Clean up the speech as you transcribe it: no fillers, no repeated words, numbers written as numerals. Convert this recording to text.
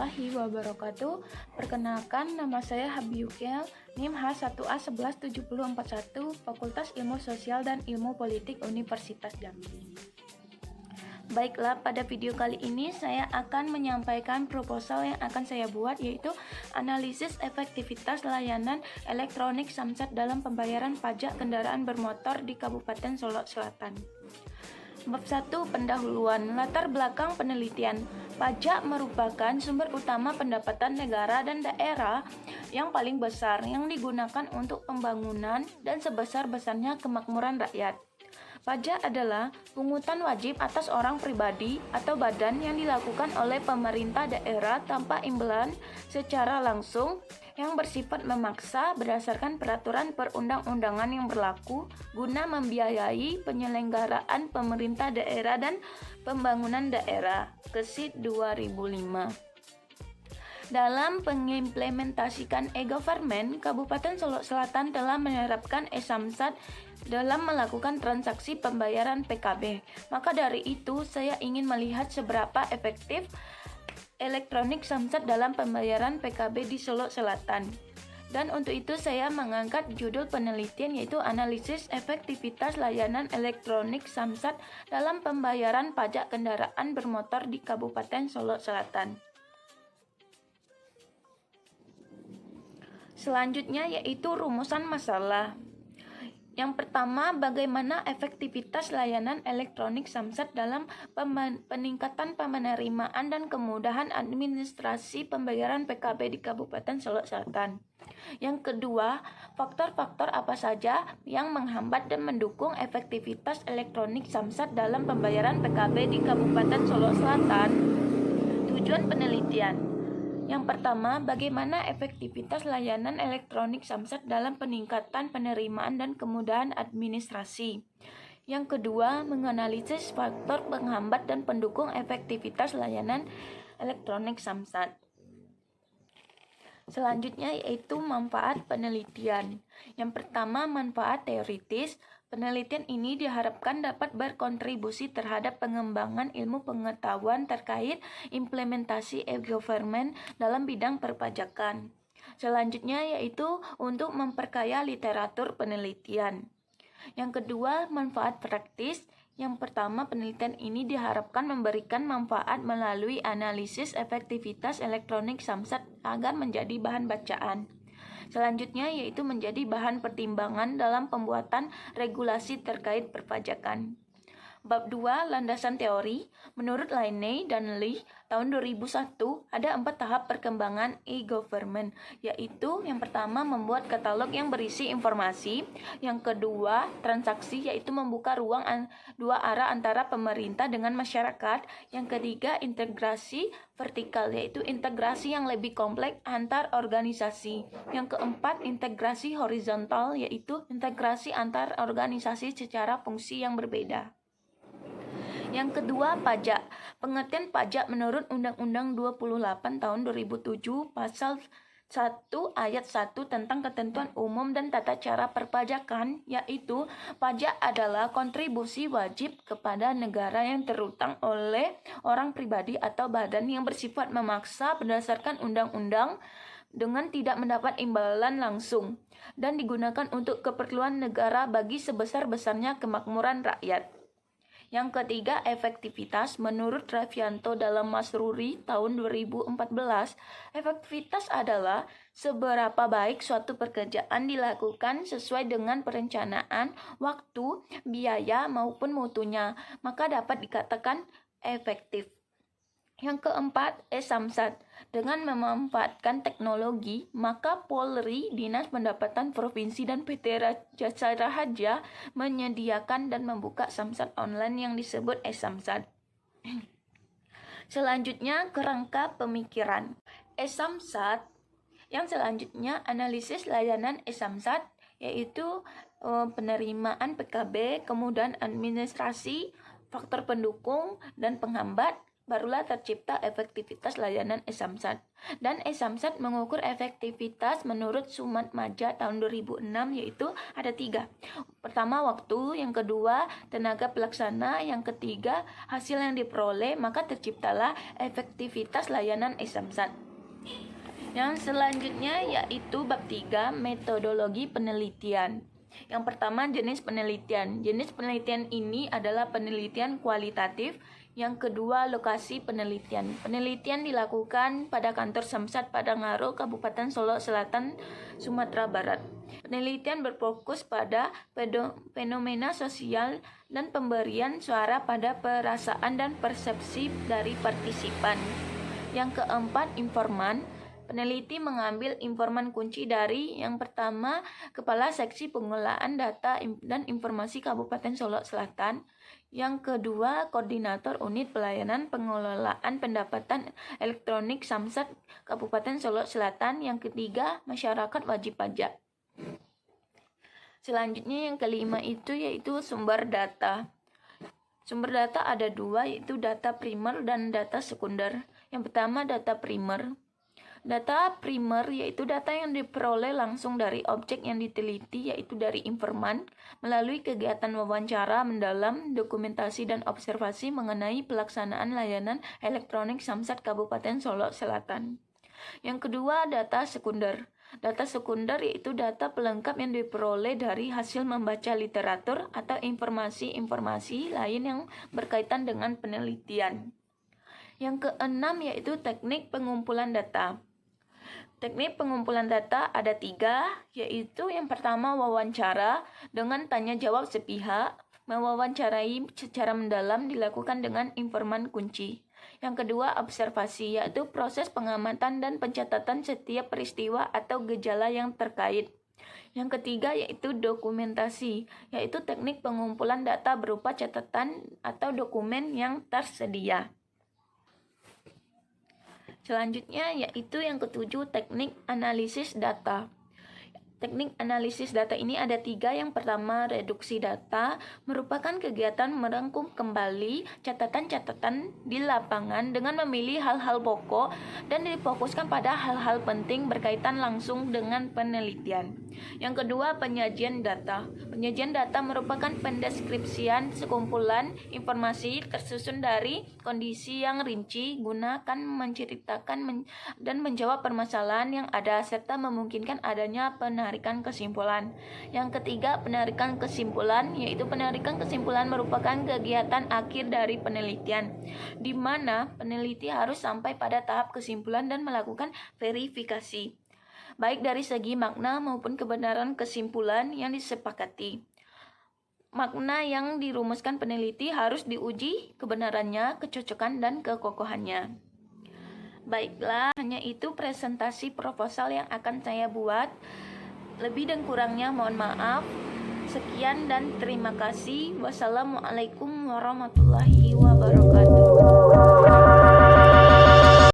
warahmatullahi wabarakatuh. Perkenalkan, nama saya Habiukel, NIM H1A117041, Fakultas Ilmu Sosial dan Ilmu Politik Universitas Jambi. Baiklah, pada video kali ini saya akan menyampaikan proposal yang akan saya buat, yaitu analisis efektivitas layanan elektronik Samsat dalam pembayaran pajak kendaraan bermotor di Kabupaten Solok Selatan. Bab 1. Pendahuluan. Latar belakang penelitian. Pajak merupakan sumber utama pendapatan negara dan daerah yang paling besar yang digunakan untuk pembangunan dan sebesar-besarnya kemakmuran rakyat. Pajak adalah pungutan wajib atas orang pribadi atau badan yang dilakukan oleh pemerintah daerah tanpa imbalan secara langsung, yang bersifat memaksa berdasarkan peraturan perundang-undangan yang berlaku guna membiayai penyelenggaraan pemerintah daerah dan pembangunan daerah. Kesit 2005. Dalam mengimplementasikan e-government, Kabupaten Solok Selatan telah menerapkan e-Samsat dalam melakukan transaksi pembayaran PKB. Maka dari itu, saya ingin melihat seberapa efektif elektronik Samsat dalam pembayaran PKB di Solok Selatan. Dan untuk itu saya mengangkat judul penelitian, yaitu analisis efektivitas layanan elektronik Samsat dalam pembayaran pajak kendaraan bermotor di Kabupaten Solok Selatan. Selanjutnya yaitu rumusan masalah. Yang pertama, bagaimana efektivitas layanan elektronik Samsat dalam peningkatan penerimaan dan kemudahan administrasi pembayaran PKB di Kabupaten Solok Selatan. Yang kedua, faktor-faktor apa saja yang menghambat dan mendukung efektivitas elektronik Samsat dalam pembayaran PKB di Kabupaten Solok Selatan. Tujuan penelitian. Yang pertama, bagaimana efektivitas layanan elektronik Samsat dalam peningkatan penerimaan dan kemudahan administrasi. Yang kedua, menganalisis faktor penghambat dan pendukung efektivitas layanan elektronik Samsat. Selanjutnya yaitu manfaat penelitian. Yang pertama, manfaat teoritis. Penelitian ini diharapkan dapat berkontribusi terhadap pengembangan ilmu pengetahuan terkait implementasi e-government dalam bidang perpajakan. Selanjutnya yaitu untuk memperkaya literatur penelitian. Yang kedua, manfaat praktis. Yang pertama, penelitian ini diharapkan memberikan manfaat melalui analisis efektivitas elektronik Samsat agar menjadi bahan bacaan. Selanjutnya yaitu menjadi bahan pertimbangan dalam pembuatan regulasi terkait perpajakan. Bab 2. Landasan teori. Menurut Lainey dan Lee, tahun 2001 ada 4 tahap perkembangan e-government, yaitu yang pertama membuat katalog yang berisi informasi, yang kedua transaksi, yaitu membuka ruang dua arah antara pemerintah dengan masyarakat, yang ketiga integrasi vertikal, yaitu integrasi yang lebih kompleks antar organisasi, yang keempat integrasi horizontal, yaitu integrasi antar organisasi secara fungsi yang berbeda. Yang kedua, pajak. Pengertian pajak menurut Undang-Undang 28 tahun 2007 pasal 1 ayat 1 tentang ketentuan umum dan tata cara perpajakan, yaitu pajak adalah kontribusi wajib kepada negara yang terutang oleh orang pribadi atau badan yang bersifat memaksa berdasarkan undang-undang dengan tidak mendapat imbalan langsung dan digunakan untuk keperluan negara bagi sebesar-besarnya kemakmuran rakyat. Yang ketiga, efektivitas. Menurut Ravianto dalam Masruri tahun 2014, efektivitas adalah seberapa baik suatu pekerjaan dilakukan sesuai dengan perencanaan, waktu, biaya maupun mutunya, maka dapat dikatakan efektif. Yang keempat, e-Samsat. Dengan memanfaatkan teknologi, maka Polri, Dinas Pendapatan Provinsi dan PT Jasara Harja menyediakan dan membuka Samsat online yang disebut e-Samsat. Selanjutnya, kerangka pemikiran. E-Samsat. Yang selanjutnya, analisis layanan e-Samsat, yaitu penerimaan PKB, kemudahan administrasi, faktor pendukung dan penghambat, barulah tercipta efektivitas layanan e-Samsat. Dan e-Samsat mengukur efektivitas menurut Sumat Maja tahun 2006, yaitu ada 3. Pertama, waktu. Yang kedua, tenaga pelaksana. Yang ketiga, hasil yang diperoleh. Maka terciptalah efektivitas layanan e-Samsat. Yang selanjutnya yaitu bab 3, metodologi penelitian. Yang pertama, jenis penelitian. Jenis penelitian ini adalah penelitian kualitatif. Yang kedua, lokasi penelitian. Penelitian dilakukan pada kantor Samsat Padangaro, Kabupaten Solok Selatan, Sumatera Barat. Penelitian berfokus pada fenomena sosial dan pemberian suara pada perasaan dan persepsi dari partisipan. Yang keempat, informan. Peneliti mengambil informan kunci dari yang pertama, Kepala Seksi Pengelolaan Data dan Informasi Kabupaten Solok Selatan. Yang kedua, Koordinator Unit Pelayanan Pengelolaan Pendapatan Elektronik Samsat Kabupaten Solok Selatan. Yang ketiga, masyarakat wajib pajak. Selanjutnya yang kelima itu yaitu sumber data. Sumber data ada 2, yaitu data primer dan data sekunder. Yang pertama, data primer. Data primer yaitu data yang diperoleh langsung dari objek yang diteliti, yaitu dari informan, melalui kegiatan wawancara mendalam, dokumentasi, dan observasi mengenai pelaksanaan layanan elektronik Samsat Kabupaten Solok Selatan. Yang kedua, data sekunder. Data sekunder yaitu data pelengkap yang diperoleh dari hasil membaca literatur atau informasi-informasi lain yang berkaitan dengan penelitian. Yang keenam yaitu teknik pengumpulan data. Teknik pengumpulan data ada 3, yaitu yang pertama, wawancara dengan tanya jawab sepihak. Mewawancarai secara mendalam dilakukan dengan informan kunci. Yang kedua, observasi, yaitu proses pengamatan dan pencatatan setiap peristiwa atau gejala yang terkait. Yang ketiga yaitu dokumentasi, yaitu teknik pengumpulan data berupa catatan atau dokumen yang tersedia. Selanjutnya yaitu yang ketujuh, teknik analisis data. Teknik analisis data ini ada 3. Yang pertama, reduksi data, merupakan kegiatan merangkum kembali catatan-catatan di lapangan dengan memilih hal-hal pokok dan difokuskan pada hal-hal penting berkaitan langsung dengan penelitian. Yang kedua, penyajian data. Penyajian data merupakan pendeskripsian sekumpulan informasi tersusun dari kondisi yang rinci, gunakan menceritakan dan menjawab permasalahan yang ada serta memungkinkan adanya penarikan kesimpulan. Yang ketiga, penarikan kesimpulan, yaitu penarikan kesimpulan merupakan kegiatan akhir dari penelitian, di mana peneliti harus sampai pada tahap kesimpulan dan melakukan verifikasi, baik dari segi makna maupun kebenaran kesimpulan yang disepakati. Makna yang dirumuskan peneliti harus diuji kebenarannya, kecocokan, dan kekokohannya. Baiklah, hanya itu presentasi proposal yang akan saya buat. Lebih dan kurangnya mohon maaf. Sekian dan terima kasih. Wassalamualaikum warahmatullahi wabarakatuh.